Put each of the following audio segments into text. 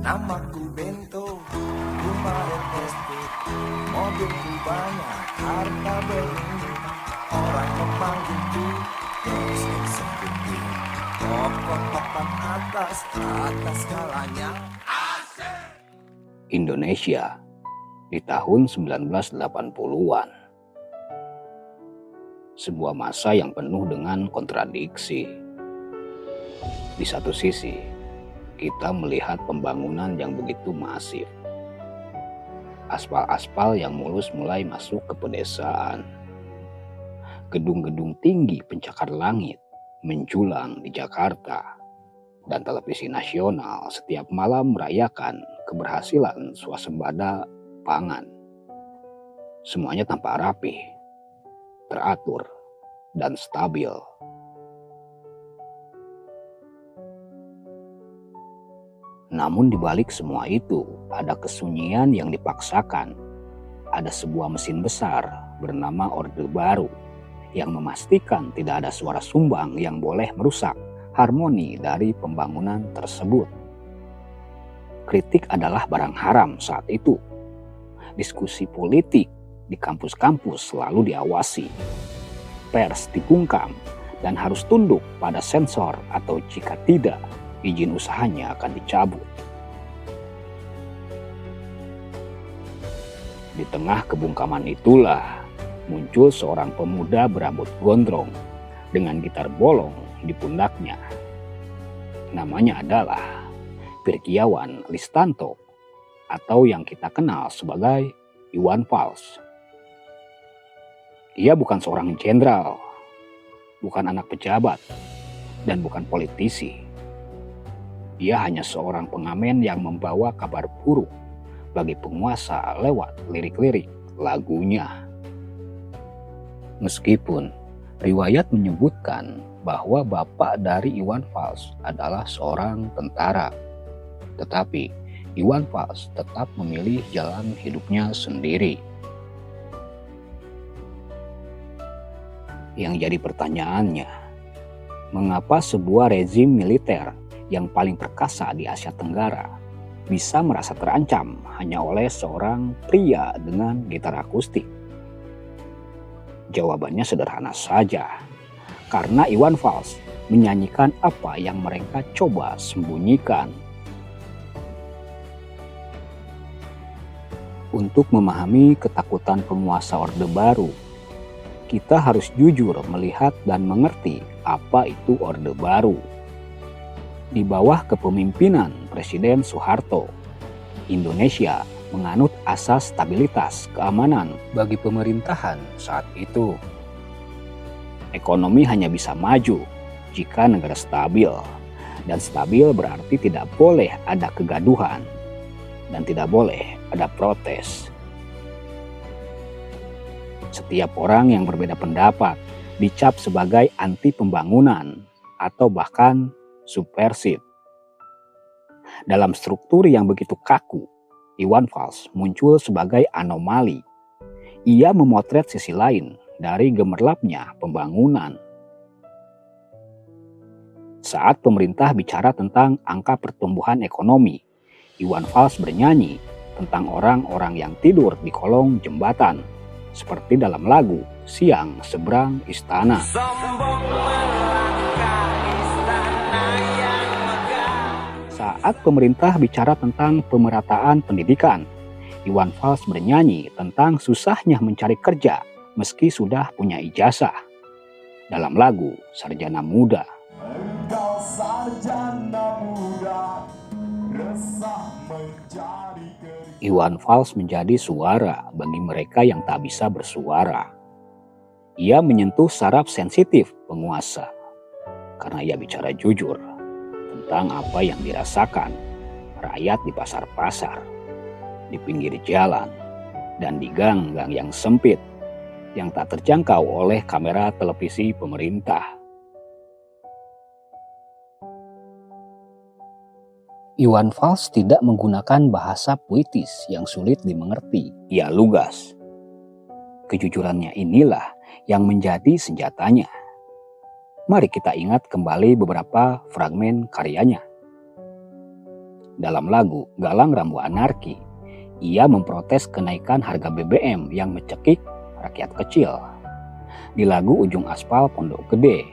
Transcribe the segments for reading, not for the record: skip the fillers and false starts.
Namaku Bento, kemarin SD, mobilku banyak, harta beli. Orang memanggilku bos eksekutif, pokok papan atas skalanya. Indonesia di tahun 1980-an. Sebuah masa yang penuh dengan kontradiksi. Di satu sisi, kita melihat pembangunan yang begitu masif. Aspal-aspal yang mulus mulai masuk ke pedesaan. Gedung-gedung tinggi pencakar langit menjulang di Jakarta. Dan televisi nasional setiap malam merayakan keberhasilan swasembada pangan. Semuanya tampak rapi, teratur, dan stabil. Namun di balik semua itu, ada kesunyian yang dipaksakan. Ada sebuah mesin besar bernama Orde Baru yang memastikan tidak ada suara sumbang yang boleh merusak harmoni dari pembangunan tersebut. Kritik adalah barang haram saat itu. Diskusi politik di kampus-kampus selalu diawasi. Pers dibungkam dan harus tunduk pada sensor atau jika tidak, izin usahanya akan dicabut. Di tengah kebungkaman itulah muncul seorang pemuda berambut gondrong dengan gitar bolong di pundaknya. Namanya adalah Virgiawan Listanto atau yang kita kenal sebagai Iwan Fals. Ia bukan seorang jenderal, bukan anak pejabat, dan bukan politisi. Ia hanya seorang pengamen yang membawa kabar buruk bagi penguasa lewat lirik-lirik lagunya. Meskipun riwayat menyebutkan bahwa bapak dari Iwan Fals adalah seorang tentara, tetapi Iwan Fals tetap memilih jalan hidupnya sendiri. Yang jadi pertanyaannya, mengapa sebuah rezim militer yang paling perkasa di Asia Tenggara bisa merasa terancam hanya oleh seorang pria dengan gitar akustik? Jawabannya sederhana saja, karena Iwan Fals menyanyikan apa yang mereka coba sembunyikan. Untuk memahami ketakutan penguasa Orde Baru, kita harus jujur melihat dan mengerti apa itu Orde Baru. Di bawah kepemimpinan Presiden Soeharto, Indonesia menganut asas stabilitas keamanan bagi pemerintahan saat itu. Ekonomi hanya bisa maju jika negara stabil, dan stabil berarti tidak boleh ada kegaduhan dan tidak boleh ada protes. Setiap orang yang berbeda pendapat dicap sebagai anti pembangunan atau bahkan subversif. Dalam struktur yang begitu kaku, Iwan Fals muncul sebagai anomali. Ia memotret sisi lain dari gemerlapnya pembangunan. Saat pemerintah bicara tentang angka pertumbuhan ekonomi, Iwan Fals bernyanyi tentang orang-orang yang tidur di kolong jembatan, seperti dalam lagu Siang Seberang Istana. Saat pemerintah bicara tentang pemerataan pendidikan, Iwan Fals bernyanyi tentang susahnya mencari kerja meski sudah punya ijazah, dalam lagu Sarjana Muda. Engkau sarjana muda, resah mencari kerja. Iwan Fals menjadi suara bagi mereka yang tak bisa bersuara. Ia menyentuh saraf sensitif penguasa karena ia bicara jujur tentang apa yang dirasakan rakyat di pasar-pasar, di pinggir jalan, dan di gang-gang yang sempit yang tak terjangkau oleh kamera televisi pemerintah. Iwan Fals tidak menggunakan bahasa puitis yang sulit dimengerti. Ia lugas. Kejujurannya inilah yang menjadi senjatanya. Mari kita ingat kembali beberapa fragmen karyanya. Dalam lagu Galang Rambu Anarki, ia memprotes kenaikan harga BBM yang mencekik rakyat kecil. Di lagu Ujung Aspal Pondok Gede,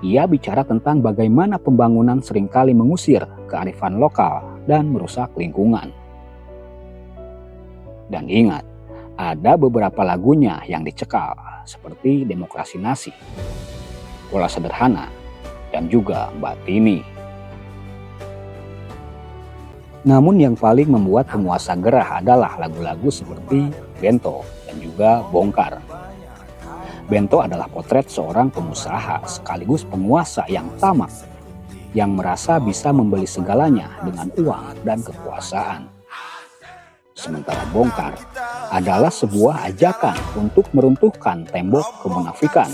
ia bicara tentang bagaimana pembangunan seringkali mengusir kearifan lokal dan merusak lingkungan. Dan ingat, ada beberapa lagunya yang dicekal, seperti Demokrasi Nasi, Pola Sederhana, dan juga Mbak Tini. Namun yang paling membuat penguasa gerah adalah lagu-lagu seperti Bento dan juga Bongkar. Bento adalah potret seorang pengusaha sekaligus penguasa yang tamak, yang merasa bisa membeli segalanya dengan uang dan kekuasaan. Sementara Bongkar adalah sebuah ajakan untuk meruntuhkan tembok kemunafikan.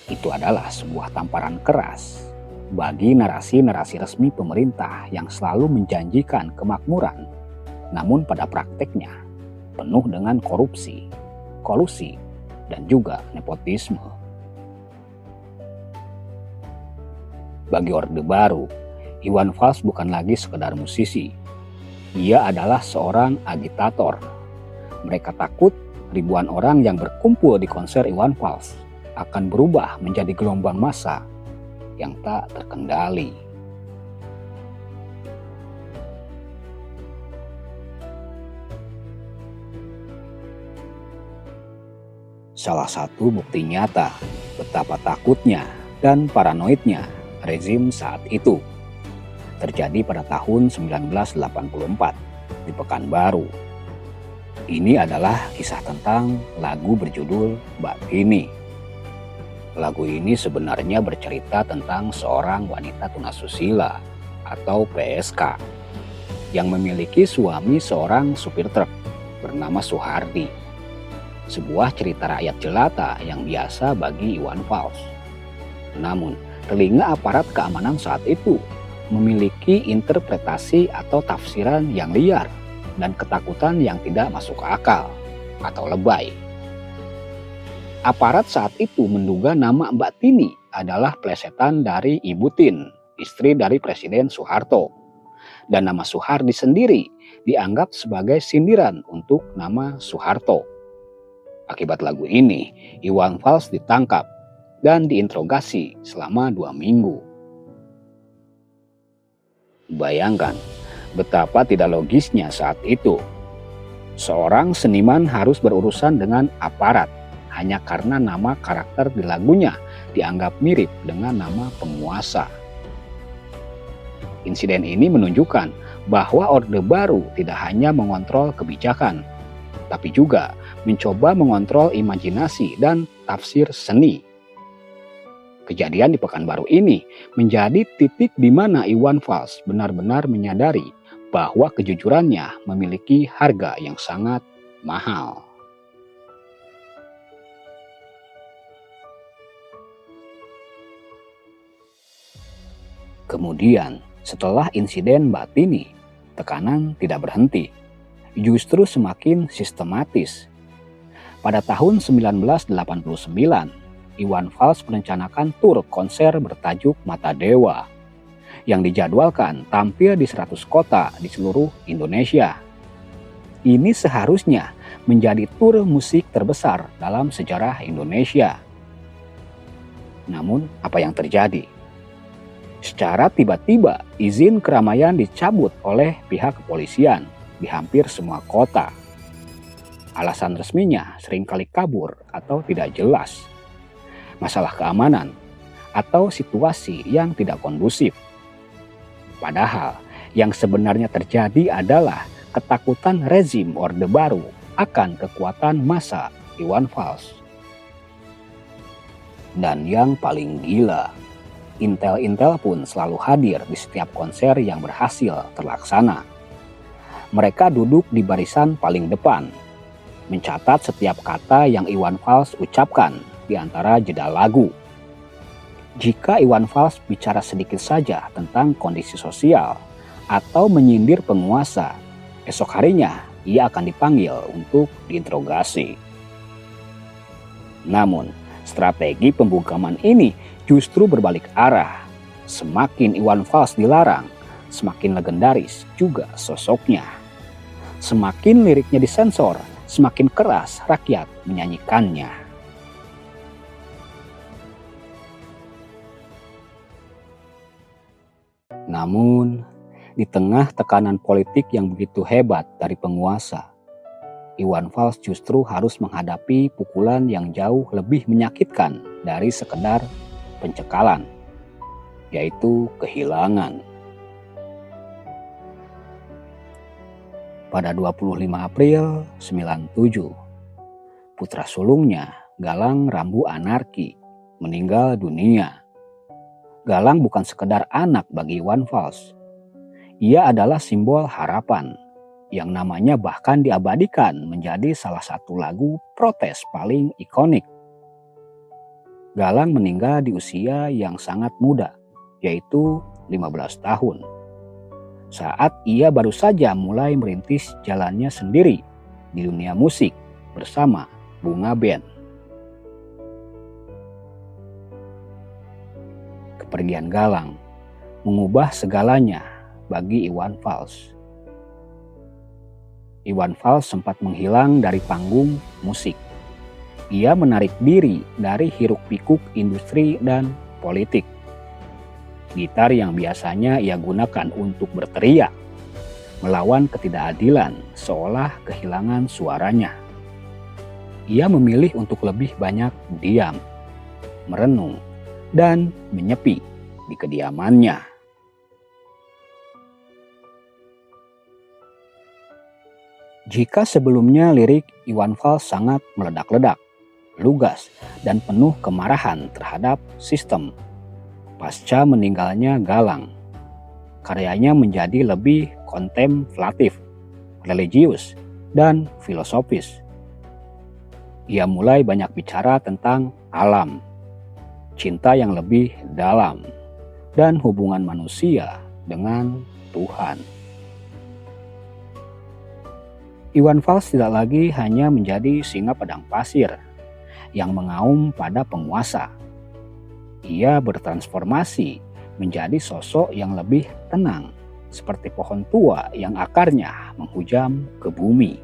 Itu adalah sebuah tamparan keras bagi narasi-narasi resmi pemerintah yang selalu menjanjikan kemakmuran, namun pada prakteknya penuh dengan korupsi, kolusi, dan juga nepotisme. Bagi Orde Baru, Iwan Fals bukan lagi sekedar musisi. Ia adalah seorang agitator. Mereka takut ribuan orang yang berkumpul di konser Iwan Fals akan berubah menjadi gelombang massa yang tak terkendali. Salah satu bukti nyata betapa takutnya dan paranoidnya rezim saat itu terjadi pada tahun 1984 di Pekanbaru. Ini adalah kisah tentang lagu berjudul Mbak Tini. Lagu ini sebenarnya bercerita tentang seorang wanita tunasusila atau PSK yang memiliki suami seorang supir truk bernama Suhardi. Sebuah cerita rakyat jelata yang biasa bagi Iwan Fals. Namun, telinga aparat keamanan saat itu memiliki interpretasi atau tafsiran yang liar dan ketakutan yang tidak masuk akal atau lebay. Aparat saat itu menduga nama Mbak Tini adalah plesetan dari Ibu Tin, istri dari Presiden Soeharto. Dan nama Suhardi sendiri dianggap sebagai sindiran untuk nama Soeharto. Akibat lagu ini, Iwan Fals ditangkap dan diinterogasi selama 2 minggu. Bayangkan betapa tidak logisnya saat itu. Seorang seniman harus berurusan dengan aparat hanya karena nama karakter di lagunya dianggap mirip dengan nama penguasa. Insiden ini menunjukkan bahwa Orde Baru tidak hanya mengontrol kebijakan, tapi juga mencoba mengontrol imajinasi dan tafsir seni. Kejadian di Pekanbaru ini menjadi titik di mana Iwan Fals benar-benar menyadari bahwa kejujurannya memiliki harga yang sangat mahal. Kemudian, setelah insiden Mbak Tini, tekanan tidak berhenti, justru semakin sistematis. Pada tahun 1989, Iwan Fals merencanakan tur konser bertajuk Mata Dewa yang dijadwalkan tampil di 100 kota di seluruh Indonesia. Ini seharusnya menjadi tur musik terbesar dalam sejarah Indonesia. Namun, apa yang terjadi? Secara tiba-tiba, izin keramaian dicabut oleh pihak kepolisian di hampir semua kota. Alasan resminya seringkali kabur atau tidak jelas. Masalah keamanan atau situasi yang tidak kondusif. Padahal yang sebenarnya terjadi adalah ketakutan rezim Orde Baru akan kekuatan massa Iwan Fals. Dan yang paling gila, intel-intel pun selalu hadir di setiap konser yang berhasil terlaksana. Mereka duduk di barisan paling depan, mencatat setiap kata yang Iwan Fals ucapkan di antara jeda lagu. Jika Iwan Fals bicara sedikit saja tentang kondisi sosial atau menyindir penguasa, esok harinya ia akan dipanggil untuk diinterogasi. Namun, strategi pembungkaman ini justru berbalik arah. Semakin Iwan Fals dilarang, semakin legendaris juga sosoknya. Semakin liriknya disensor, semakin keras rakyat menyanyikannya. Namun, di tengah tekanan politik yang begitu hebat dari penguasa, Iwan Fals justru harus menghadapi pukulan yang jauh lebih menyakitkan dari sekedar pencekalan, yaitu kehilangan. Pada 25 April 97, putra sulungnya, Galang Rambu Anarki, meninggal dunia. Galang bukan sekedar anak bagi Iwan Fals. Ia adalah simbol harapan, yang namanya bahkan diabadikan menjadi salah satu lagu protes paling ikonik. Galang meninggal di usia yang sangat muda, yaitu 15 tahun. Saat ia baru saja mulai merintis jalannya sendiri di dunia musik bersama Bunga Band. Kepergian Galang mengubah segalanya bagi Iwan Fals. Iwan Fals sempat menghilang dari panggung musik. Ia menarik diri dari hiruk-pikuk industri dan politik. Gitar yang biasanya ia gunakan untuk berteriak, melawan ketidakadilan seolah kehilangan suaranya. Ia memilih untuk lebih banyak diam, merenung, dan menyepi di kediamannya. Jika sebelumnya lirik Iwan Fals sangat meledak-ledak, lugas, dan penuh kemarahan terhadap sistem, pasca meninggalnya Galang, karyanya menjadi lebih kontemplatif, religius, dan filosofis. Ia mulai banyak bicara tentang alam, cinta yang lebih dalam, dan hubungan manusia dengan Tuhan. Iwan Fals tidak lagi hanya menjadi singa padang pasir yang mengaum pada penguasa. Ia bertransformasi menjadi sosok yang lebih tenang, seperti pohon tua yang akarnya menghujam ke bumi.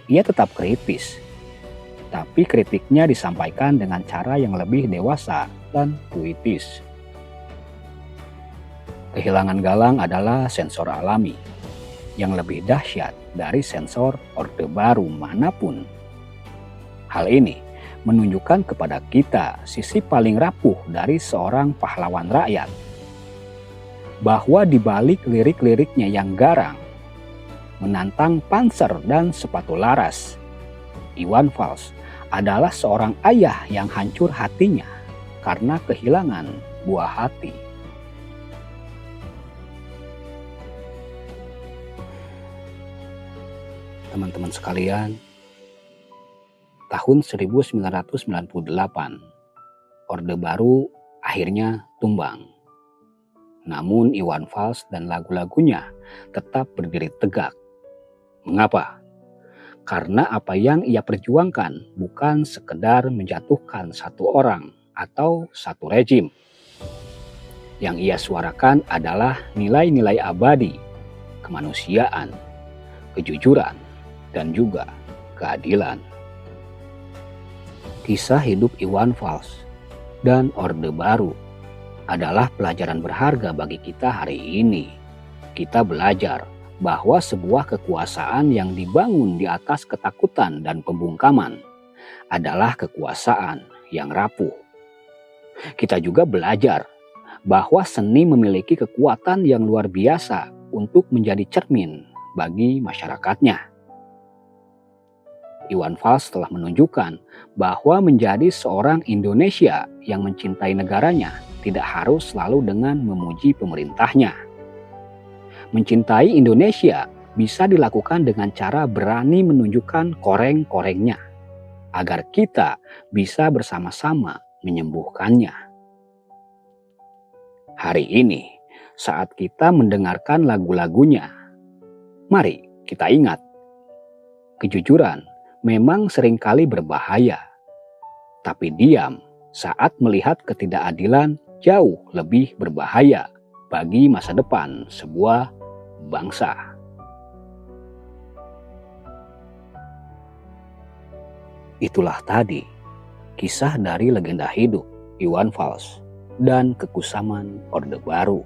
Ia tetap kritis, tapi kritiknya disampaikan dengan cara yang lebih dewasa dan puitis. Kehilangan Galang adalah sensor alami yang lebih dahsyat dari sensor Orde Baru manapun. Hal ini menunjukkan kepada kita sisi paling rapuh dari seorang pahlawan rakyat, bahwa di balik lirik-liriknya yang garang, menantang panser dan sepatu laras, Iwan Fals adalah seorang ayah yang hancur hatinya karena kehilangan buah hati. Teman-teman sekalian, tahun 1998, Orde Baru akhirnya tumbang. Namun Iwan Fals dan lagu-lagunya tetap berdiri tegak. Mengapa? Karena apa yang ia perjuangkan bukan sekedar menjatuhkan satu orang atau satu rejim. Yang ia suarakan adalah nilai-nilai abadi, kemanusiaan, kejujuran, dan juga keadilan. Kisah hidup Iwan Fals dan Orde Baru adalah pelajaran berharga bagi kita hari ini. Kita belajar bahwa sebuah kekuasaan yang dibangun di atas ketakutan dan pembungkaman adalah kekuasaan yang rapuh. Kita juga belajar bahwa seni memiliki kekuatan yang luar biasa untuk menjadi cermin bagi masyarakatnya. Iwan Fals telah menunjukkan bahwa menjadi seorang Indonesia yang mencintai negaranya tidak harus selalu dengan memuji pemerintahnya. Mencintai Indonesia bisa dilakukan dengan cara berani menunjukkan koreng-korengnya, agar kita bisa bersama-sama menyembuhkannya. Hari ini, saat kita mendengarkan lagu-lagunya, mari kita ingat, kejujuran memang seringkali berbahaya, tapi diam saat melihat ketidakadilan jauh lebih berbahaya bagi masa depan sebuah bangsa. Itulah tadi kisah dari legenda hidup Iwan Fals dan kekusaman Orde Baru.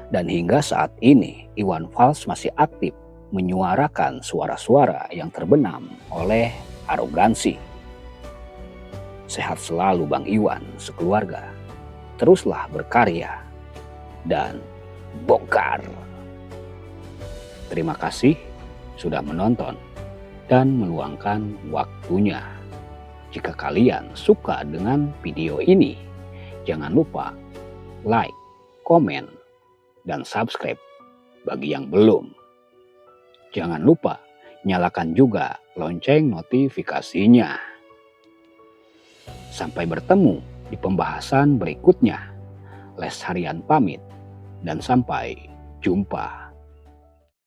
Dan hingga saat ini Iwan Fals masih aktif menyuarakan suara-suara yang terbenam oleh arogansi. Sehat selalu Bang Iwan sekeluarga. Teruslah berkarya dan bongkar. Terima kasih sudah menonton dan meluangkan waktunya. Jika kalian suka dengan video ini, jangan lupa like, komen, dan subscribe bagi yang belum. Jangan lupa nyalakan juga lonceng notifikasinya. Sampai bertemu di pembahasan berikutnya. Les Harian pamit dan sampai jumpa.